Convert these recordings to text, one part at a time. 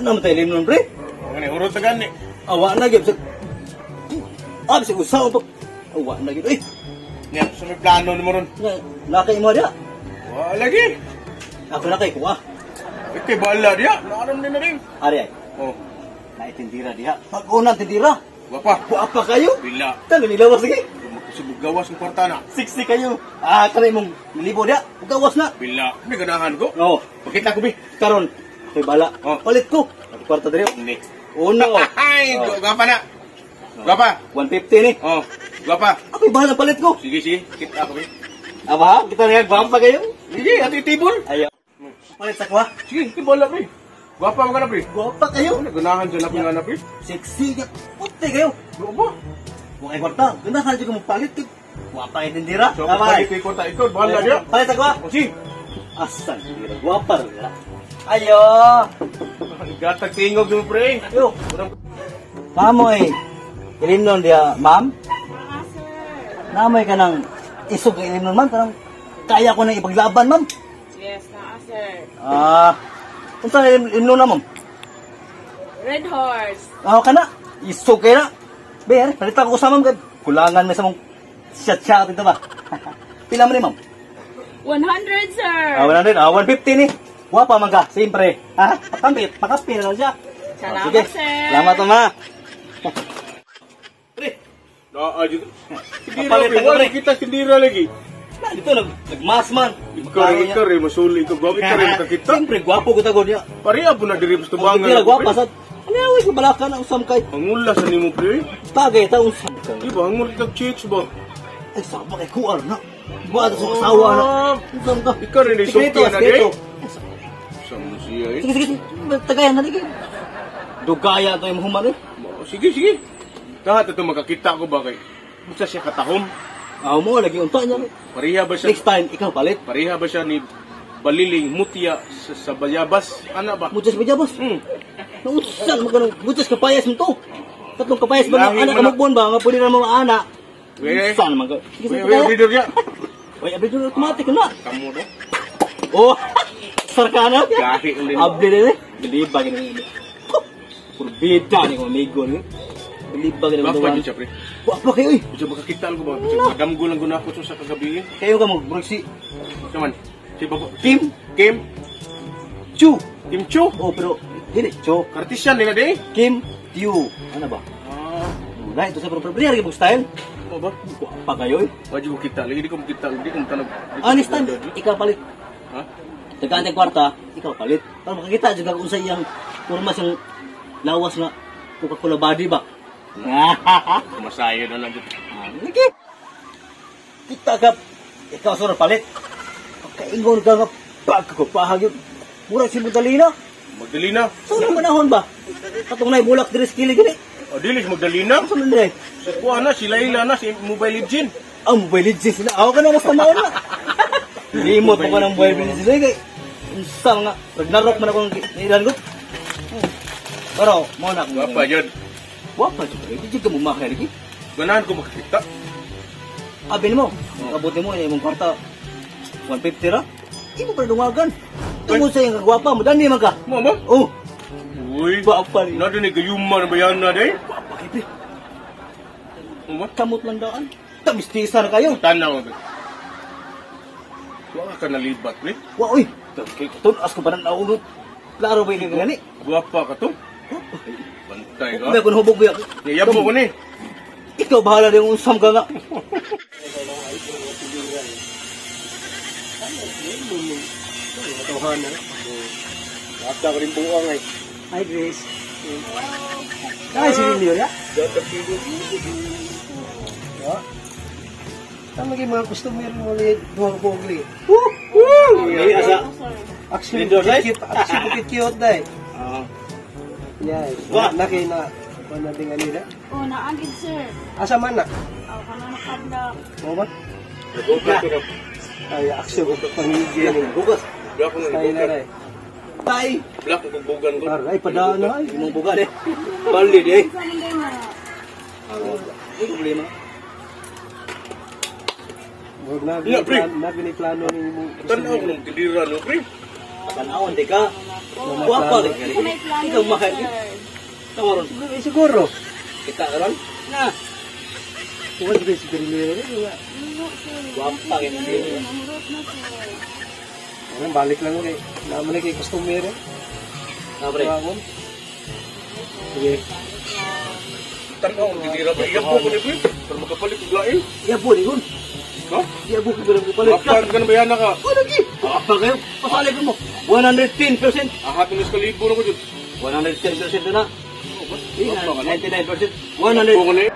na matay limnon, pre. Ngani, urot na gani. Awa na, gyud. Sa usaw to. Awa na, gyud. Yan, sa may plano mo ron. Nakay mo dia. Wala lagi. Ako na kay kuha. Ikay bala dia. Naaram din na rin. Ari ay. Oh. Naitindira diha. Pag-unang tindira. Wapa. Kuapa kayo? Bila. Talo nilawas sige. Magkasubog gawas ng kwarta na. 60 kayo. Kanay mong libo dia. Gawas na. Bila. May ganahan ko. Oo. Pakita ko, bi. Karon. Ako'y bala. Oh. Palit ko. Kwarta diri. Hindi. Uno. Ay, gwapa na. Gwapa. 150 ni. Oh, gwapa. Ako'y bahala palit ko. Sige, sige. Kita ko, bi. Aba, kita na gwapa kayo. Sige, ati tibol. Ayaw. Palit sa kuha. Sige, tibol bi. Gwapa mo ka na, bi. Gwapa kayo. Ano, ganahan dyan na pinganap, bi. Sexy ka. Puti kayo. Ano ba? Huwag ay kwarta. Ganda ka dyan palit. Gwapa kayo tindira. So, palit ko ta ikaw. Bahala dia. Palit sa kuha. Sige. Asan tindira. Gwapa rin. Ayo. Gatag tingog yung pre. Ayo. Mamoy. Ilimnon dia, ma'am? Namoy ka ng isog ka ilimnon, ma'am. Parang kaya ko nang ipaglaban, ma'am. Yes, sir. Kung saan ilimnon na, ma'am? Red Horse. Ka na. Isog kayo na. Ber, palita ko sa ma'am. Kulangan may sa mong shot-shot ito ba? Pila mo ni, ma'am? 100, sir. Wala rin. 150 ni. Wapa man ka, siyempre. Patampit, pakaspin na lang siya. Salamat, Sige. sir. Salamat, ma. Pre, Dito. Kapalit Tindira, ako, pre. kita tindira lagi. dito nagmas man. Ikaw rin, masuli ko. Ikaw rin makakita. Siyempre, gwapo ko tago niya. Pariya po na diri gusto Ang bangan. tira, gwapa sa... Ano yung sa balaka na usam kay? Ang mula sa nimo pre. Tagay, ta usam kay. Di ba, ang mula kag chicks ba? Ay, sama kay kuar na. Buwan sa kasawa na. Usam ka. Ikaw rin, Sikreto, isukti na sikreto. Sama siya eh. Sige, sige. Tagayan na, sige. Dugaya ito yung human eh. Sige, sige. Kahat ito makakita ko ba kay? Busa siya katahom. Mo, lagi unta niya. Pariha ba siya? Next time, ikaw palit. Pariha ba siya ni Baliling Mutya sa Bayabas? Ano ba? Muchas pajabas. Nausan mo ganun. Muchas kapayas mo to. Tatlong kapayas ba Lahi na anak man kamugbon ba? Nga pwede na mga anak. Weh. Saan naman ka? Sige, Wait, sige, wait, kaya. reader niya. Wait, abid yung automatic na. Kamu do? Oh, sarkana. Gahi ulit. Abdi din eh. Bilibag na yun. Purbida niya kung amigo niya. Bilibag na Bakit yun. siya pre? Wapa kayo eh. Busa makakita ko ba? Busa madamgo lang guna ko sa kagabi. Kayo ka mag-brag si Saman? Si Babo. Kim Kim? Chu. Kim Cho? Oh, pero hindi. Chu. Kartisyan nila di? Kim Tiu. Ano ba? Nah, itu saya perlu lagi book style. Oh ba? Apa kayo eh? Wajib ko kita. Lagi di ko kita. Lagi ko tanong. Next time, ikaw palit. Ha? Tegang kwarta, ikaw palit. Para makikita juga kung sa iyang formas yung lawas na Coca-Cola body ba? Masayo na lang dito. Lagi. Kita ka, ikaw sura palit. Pagkaingon ka nga, pagkakupahag yun. Murag si Magdalena. Magdalena. Saan manahon ba? Katong na bulak diri skili gini. O dilis Magdalena. Saan nandre? Si Kuha na, si Layla na, si Mobile Legend. Ang Mobile Legends sila. Ako ka na mas tamaon na. Limot mo ka ng Mobile Legends sila. Unsa nga. Nagnarok man akong nilan ko. Pero, mo na. Wapa yun. Wapa dyan. Hindi ka mumakay lagi. Ganahan ko makakita. Abin mo. Kabuti mo, yung kwarta. 150 ra. Hindi mo pa dungagan. Tungkol sa yung kagwapa mo. Dani man ka. Mama? Oh. Uy. Wapa rin. Nadinig kayuma na bayan na day. Wapa kayo. Mama? Kamot lang daan. Tamistisa na kayo. Tanaw. Wala ka nalibat, pre. Wa, uy. Tunas ko pa ng naunod. Klaro ba yung gani? Guwapa ka to. Bantay ka. Kung hubog ba yan? Yayabo ko ni. Ikaw bahala din yung unsam ka nga. Matuhan na. Nakakta ko rin buwang ay. Hi, Grace. Ay, si Lilio, ya? Tama kayo mga customer mo ulit duwang pogli. Ay, asa. Actually, Lindor, right? cute dahil. Ah. Yes. Wah. Laki na. Ano natin kanina? Oh, naagid, sir. Asa man na? Oh, kana nakabla. Mo ba? Nagugat ko na. Ay, aksyo ko pangigyan. Bukas. Black ko Tayo na na rin. Tay. Black ko bugan ko. Ay, padaan na ay. Imong buga de. Bali de. Sa hindi mo. Ay, problema. Huwag Yeah, pre. na plano ni mo. Tanaw ko ng tindira no, pre. Tanawon di ka. Guwapa rin ka May plano Ikaw yan, mahal. sir. Tamaron. Siguro. Kita ron. Na. Tuwa di ba si Garilero? Ano, sir? Guwapa rin. Namurot na, sir. Ano, balik lang kay. Naman na kay customer eh. Abre. Tawagon. Sige. Tanaw, titira ba? Iyan po ko ni Pre. Para makapalit og lain. Iya po rin yun. Ha? Iya po ko palit. Apan ka na bayana ka. Oh, lagi. Apa kayo? Pasali ko mo. 110%. Ahat ng eskalibo na ko dyan. 110% na. Guwapa ka na. 99%. Po 100. ko ni.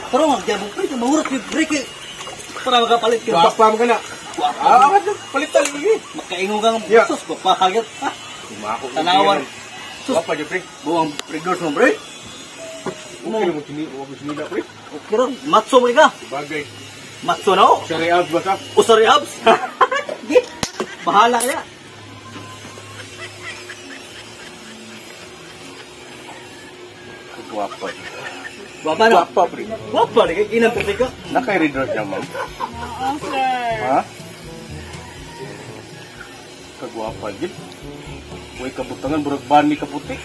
Pero nga, diyan mo pre, mahurot yung break eh. Para makapalit ka. Guwapa ka na. Akat na. Palitan lagi. Makaingo kang Yeah. sus, papahagit. Ha? Tumako. Tanawan. Guwapa dyan, Pre. Buwang pre-doors mo, pre. Okay lang mo sinila, Pre. Okay ron, matso mo ka. Bagay. Matso na o. Sa reals ba ka? Usari abs. Di. Bahala kaya. Guwapa. Guwapa na. Guwapa, Pre. Guwapa rin kay inang pre ka. Naka-redress niya, ma'am. Oo, sir. Ha? Kagwapa dyan. Huwag kabutangan, burag bani kaputi.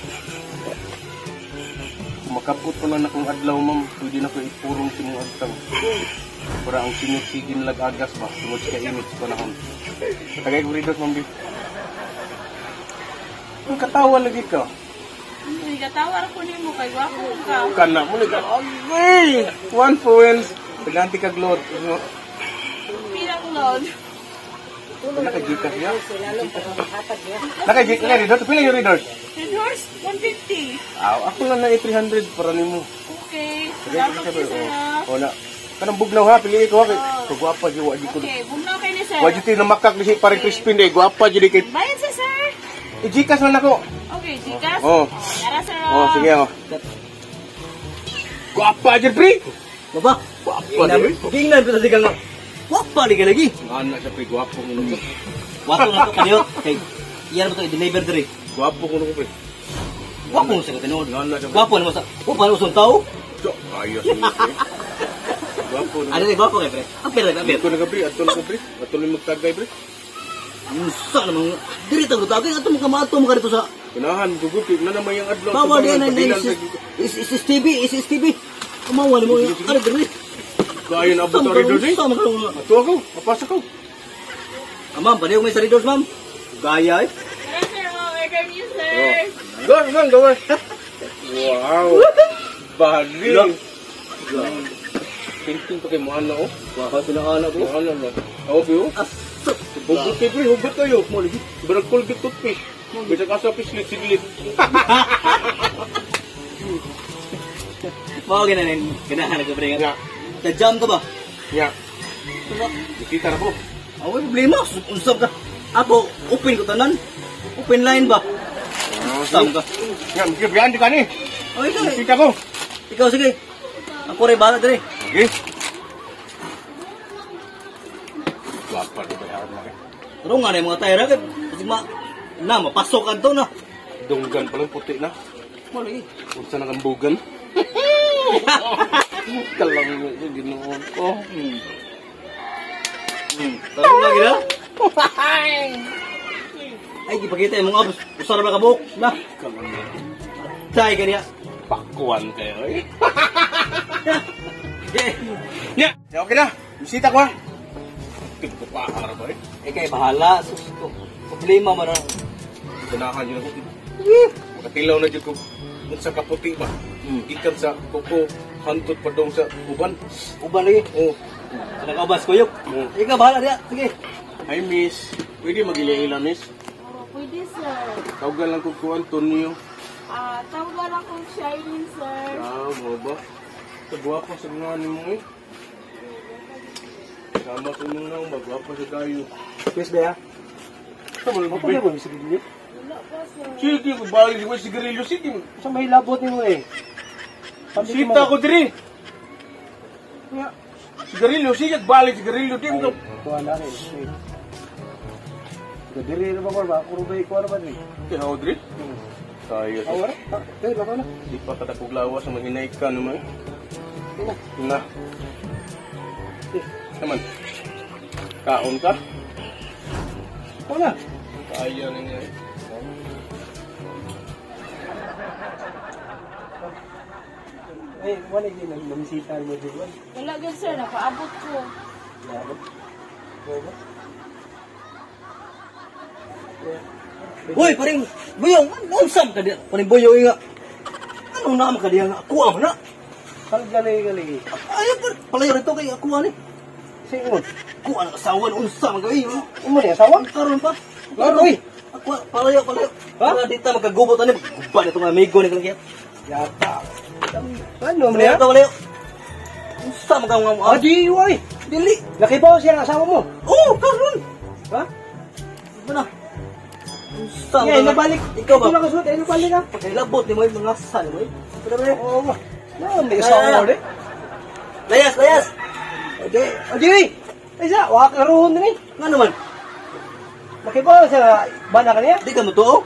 Makaput ko lang akong adlaw, ma'am. Pwede na ko ipurong si mong agtang. Para ang sinit-sigin lag-agas ba? Tungod sa kainit sa panahon. Tagay ko rin ma'am. Ang katawa lagi ka. Hindi, katawar ko ni mo kay Wapo ka. Kana mo nag agay! One points. Taganti kag Lord. Pinang load. Naka-Gcash niya? Naka-Gcash niya, Ridor? Pila yung Ridor? Red horse, 150. Ako lang na 300 para nimo. Okay. Sige, Salamat sige, po, sir. ha? O na. Kanang bugnaw ha, pili ko ha. Kagwapa dyan, wadi ko. Okay, bugnaw kayo ni sir. Wadi tayo na makak ni si parang Crispin eh. Gwapa dyan kay... Bayad sa sir. I-Gcash man ako. Okay, Gcash. Oh. Tara, sir. Oh, sige oh. Gwapa dyan, pre! Baba. Gwapa dyan, pre! Tingnan ko sa sigang nga. Guwapa rin ka lagi. Anak siya, pre. Gwapo ko nung. Wato na ito kanyo. Kay, iyan mo ito i-deliver diri. Gwapo ko nung, pre. Guwapo mo sa katinood. Anak siya, pre. Guwapo naman sa... Guwapo naman sa tao. Chok, ayos mo, pre. Gwapo nung. Ano rin, guwapo kayo, pre? Apir, apir. Ito na ka, pre. Ato na ka, pre. Ato na magtagay, pre. Musa naman. Diri tayo tagay. Ato mo ka maato mo ka dito sa... Kinahan, gugupi. Na naman yung adlaw. Bawal yan. Padilan sa... SSTV. Kumawa mo. Ano diri? Kaya na abot ang Ridor, eh. Sama ka lang. Ato ako. Mapasa ko. Ma'am, pwede yung may saridors, ma'am. Gaya eh. Tara, sir. Order niyo, sir. Gawin, gawin. Wow. Bali. Pinting pa kay Mana, oh. Waka pinakanak mo. Mana na. Ako, Biyo. Aso. Hugot kayo, pre. Hugot kayo. Barang Colgate toothpaste. Bisa ka sa pislit-siglit. Mga gananin. Ganahan ko, pre. Ya. Ka-jam ka ba? Ya. Kita na po. Ako may problema. Unsap ka. Ako, open ko tanan. Open line ba? Usam ka. Ya, biyan di ka ni. O, ikaw. Kita ko. Ikaw, sige. Ako rin, bahala dali. Okay. Wapa di ba na rin. Pero nga na yung mga tayra. Kasi mapasok ka doon na. Dunggan pa lang puti na. Mo lagi. Unsa na kambugan. Kalang mo yung ginoon ko. Tanong lagi na. Ay, ipakita yung mga usara na kabuk. Na. Kalang mo. Say ka niya. Pakuan kayo eh. Okay. Ya, okay na. Bisita ko ha. Pagpapahar ba eh. Eh, kay bahala. Sus ko. Problema mo na. Ganahan yun ako. Makatilaw na dyan ko. Sa kaputi ba? Ikan sa kuko. Hantot pa dong sa uban. Uban lagi. Oh. Nag-aubas ko yun. Oh. Ikaw, bahala niya. Sige. Hi miss. Pwede mag-ila-ila miss. Oh, pwede, sir. Tawagan lang ko ko Antonio. Tawag lang kong Shining, sir. Mo ba? Kagwapa sa mga ni mo eh. Sama sa mga nang magwapa sa kayo. Yes, Bea. Sama lang Apa ba? na ba si Garilero? Wala pa, sir. Sige, balik ko si Garillo. Sige, Sa may labot ni mo eh. sita ko diri. Si Garillo, sige, balik si Garillo. Di mo. Kuha na rin. Garilero ba ko ba? Kuro ba ikaw ba ni? Kaya ako diri. Kaya sa. Awara? Dahil baka na. Di pa katakuglawa sa mahinay ka naman. Na. Naman. Kaon ka? Wala. Kaya na niya. Eh, wala din ang namisita mo din. Wala good sir, nakaabot ko. Labot. Bobo. Hoy, paring buyong, unsam ka diya. Paring buyong nga. Anong naman ka diya nga? Ako na. Kalgalay-galay. Ayaw pa, palayo rito kay ako ni. Singon. Ako ang asawa ng unsam ka iyo. Imo ni asawa? Karon pa. Laro, uy. Ako, palayo. Ha? Para dito magkagubot ani. Magkuban itong amigo ni kang kiyat. Yata. Ano mo niya? Palayo. Unsam ka nga mo. Ah, di, uy. Dili. Laki ba siya ang asawa mo? Oh, karon. Ha? Ano na? Unsam Ngayon, nabalik. Ikaw ba? Ito lang kasunod, nabalik ka. Pagkailabot ni mo yung mga sal mo. Oo ba? May asawa mo rin. Layas, layas. Adi, uy. Ay, sa, wak na rohon din eh. Nga naman. Laki ba siya bana ka niya? Di ka mo to?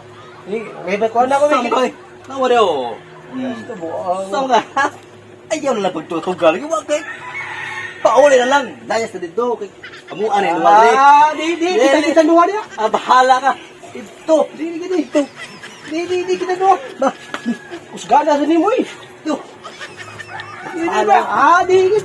May ba't ko na ko Sam ka eh. Nawa rin oh. Gusto mo, Sam ka. Ayaw na lang pagtutugal. Yung mga kay. Pauli na lang. Layas na dito. Kay amuan eh. Di, kita duwa niya. Bahala ka. Ito. Di, kita duwa. Usgana sa ni mo eh. Ito. Di, di, di.